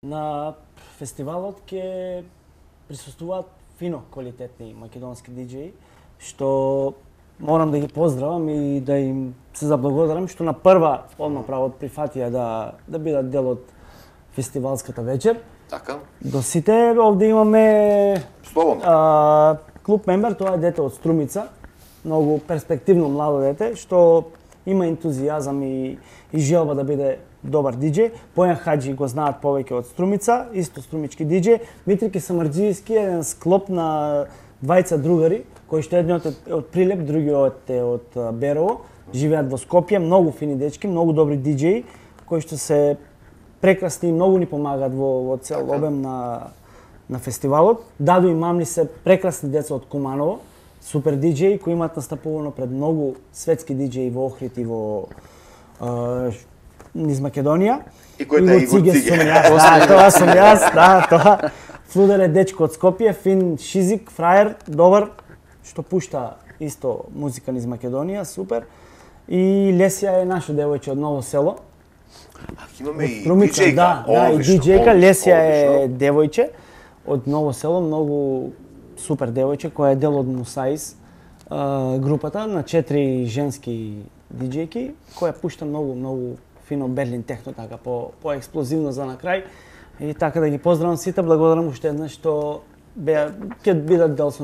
На фестивалот ќе присуствуваат фино квалитетни македонски диџеи, што морам да ги поздравам и да им се заблагодарам што на прва одма правот прифатија да бидат дел од фестивалската вечер. Така. До сите овде имаме Слободно. клуб мембер, тоа е дете од Струмица, многу перспективно младо дете што има ентузијазам и желба да биде добар диџеј. Појан Хаджи го знаат повеќе од Струмица, исто струмички диџеј. Митрики Самарџиевски е еден склоп на двајца другари, кои што едниот е од Прилеп, другиот е од Берово. Живеат во Скопје, многу фини дечки, многу добри диџеи, кои што се прекрасни и многу ни помагаат во цел обем на фестивалот. Даду и Мамни се прекрасни деца од Куманово, супер диџеи кои имаат настапувано пред многу светски диџеи во Охрид и во низ Македонија. И кој е Игор Циге? Тоа сум јас, тоа. Флудер е дечко од Скопје, фин шизик, фраер, добар, што пушта исто музика низ Македонија, супер. И Лесија е наше девојче од Ново село. Имаме и Струмица, диџејка. да, и диџејка. Лесија е девојче од Ново село, многу супер девојче, која е дел од Мусаис групата на 4 женски диџејки, која пушта многу фино Берлин техно, така по-експлозивно за на крај. И така да ги поздравам сите, благодарам уште еднаш што ќе бидат дел со